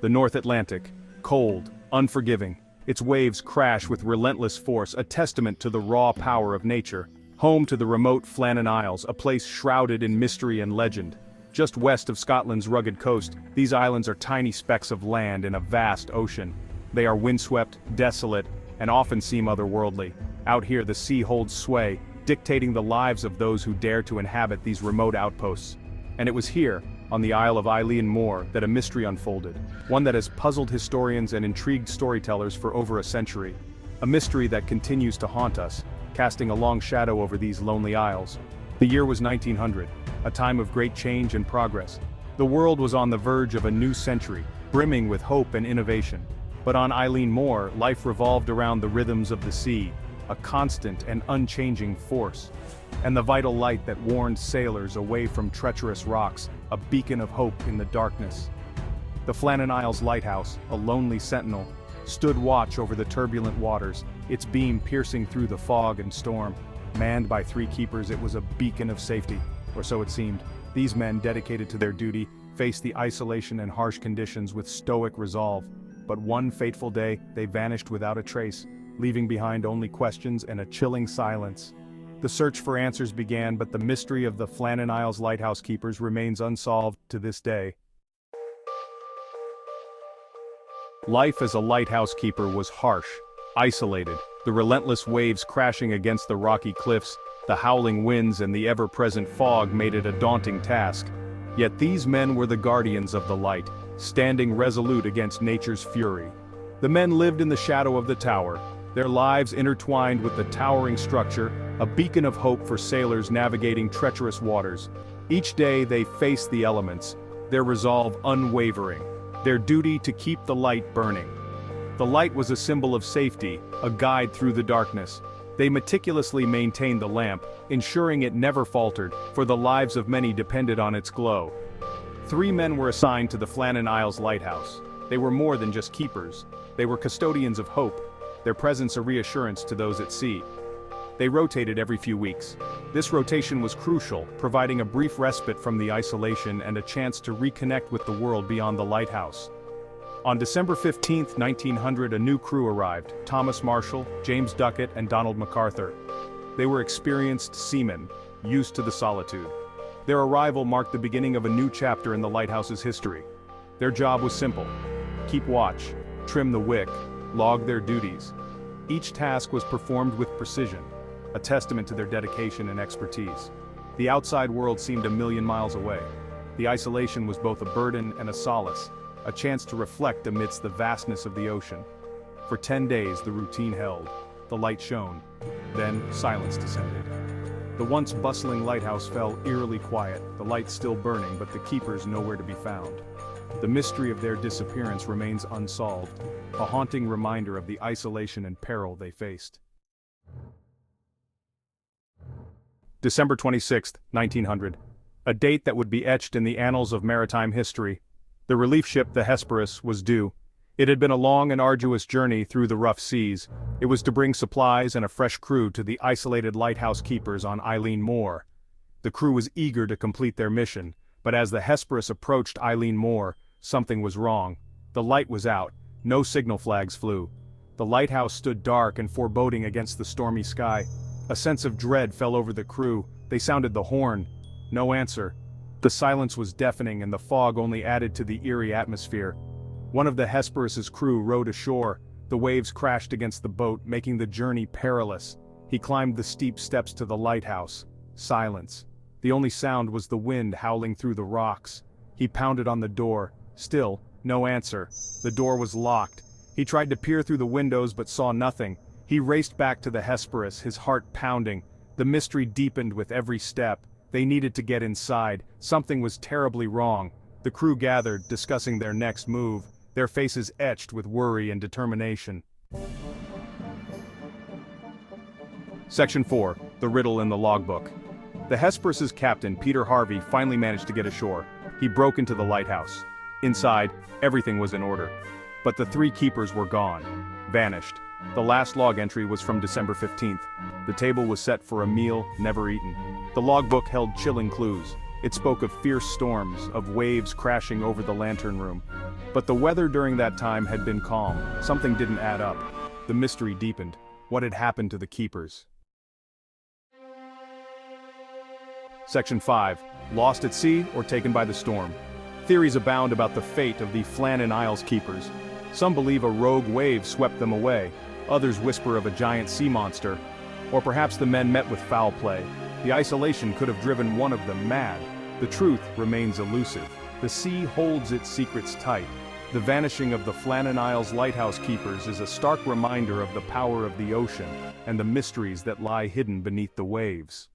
The North Atlantic, cold, unforgiving. Its waves crash with relentless force, a testament to the raw power of nature. Home to the remote Flannan Isles, a place shrouded in mystery and legend. Just west of Scotland's rugged coast, these islands are tiny specks of land in a vast ocean. They are windswept, desolate, and often seem otherworldly. Out here the sea holds sway, dictating the lives of those who dare to inhabit these remote outposts. And it was here, on the Isle of Eilean Mor, that a mystery unfolded. One that has puzzled historians and intrigued storytellers for over a century. A mystery that continues to haunt us, casting a long shadow over these lonely isles. The year was 1900, a time of great change and progress. The world was on the verge of a new century, brimming with hope and innovation. But on Eilean Mor, life revolved around the rhythms of the sea, a constant and unchanging force. And the vital light that warned sailors away from treacherous rocks, a beacon of hope in the darkness. The Flannan Isles Lighthouse, a lonely sentinel, stood watch over the turbulent waters, its beam piercing through the fog and storm. Manned by 3 keepers, it was a beacon of safety, or so it seemed. These men, dedicated to their duty, faced the isolation and harsh conditions with stoic resolve. But one fateful day, they vanished without a trace, leaving behind only questions and a chilling silence. The search for answers began, but the mystery of the Flannan Isles lighthouse keepers remains unsolved to this day. Life as a lighthouse keeper was harsh, isolated, the relentless waves crashing against the rocky cliffs, the howling winds and the ever-present fog made it a daunting task. Yet these men were the guardians of the light, standing resolute against nature's fury. The men lived in the shadow of the tower, their lives intertwined with the towering structure, a beacon of hope for sailors navigating treacherous waters. Each day they faced the elements, their resolve unwavering, their duty to keep the light burning. The light was a symbol of safety, a guide through the darkness. They meticulously maintained the lamp, ensuring it never faltered, for the lives of many depended on its glow. 3 men were assigned to the Flannan Isles lighthouse. They were more than just keepers. They were custodians of hope, their presence a reassurance to those at sea. They rotated every few weeks. This rotation was crucial, providing a brief respite from the isolation and a chance to reconnect with the world beyond the lighthouse. On December 15, 1900, a new crew arrived: Thomas Marshall, James Duckett, and Donald MacArthur. They were experienced seamen, used to the solitude. Their arrival marked the beginning of a new chapter in the lighthouse's history. Their job was simple: keep watch, trim the wick, log their duties. Each task was performed with precision, a testament to their dedication and expertise. The outside world seemed a million miles away. The isolation was both a burden and a solace, a chance to reflect amidst the vastness of the ocean. For 10 days the routine held. The light shone. Then silence descended. The once bustling lighthouse fell eerily quiet, the light still burning but the keepers nowhere to be found. The mystery of their disappearance remains unsolved, a haunting reminder of the isolation and peril they faced. December 26, 1900. A date that would be etched in the annals of maritime history. The relief ship, the Hesperus, was due. It had been a long and arduous journey through the rough seas. It was to bring supplies and a fresh crew to the isolated lighthouse keepers on Eilean Mor. The crew was eager to complete their mission, but as the Hesperus approached Eilean Mor, something was wrong. The light was out. No signal flags flew. The lighthouse stood dark and foreboding against the stormy sky. A sense of dread fell over the crew. They sounded the horn. No answer. The silence was deafening and the fog only added to the eerie atmosphere. One of the Hesperus's crew rowed ashore. The waves crashed against the boat, making the journey perilous. He climbed the steep steps to the lighthouse. Silence. The only sound was the wind howling through the rocks. He pounded on the door. Still, no answer. The door was locked. He tried to peer through the windows but saw nothing. He raced back to the Hesperus, his heart pounding. The mystery deepened with every step. They needed to get inside. Something was terribly wrong. The crew gathered, discussing their next move, their faces etched with worry and determination. Section 4. The Riddle in the Logbook. The Hesperus's captain, Peter Harvey, finally managed to get ashore. He broke into the lighthouse. Inside, everything was in order. But the 3 keepers were gone. Vanished. The last log entry was from December 15th. The table was set for a meal never eaten. The logbook held chilling clues. It spoke of fierce storms, of waves crashing over the lantern room. But the weather during that time had been calm. Something didn't add up. The mystery deepened. What had happened to the keepers? Section 5. Lost at sea or taken by the storm. Theories abound about the fate of the Flannan Isles keepers. Some believe a rogue wave swept them away. Others whisper of a giant sea monster. Or perhaps the men met with foul play. The isolation could have driven one of them mad. The truth remains elusive. The sea holds its secrets tight. The vanishing of the Flannan Isles lighthouse keepers is a stark reminder of the power of the ocean and the mysteries that lie hidden beneath the waves.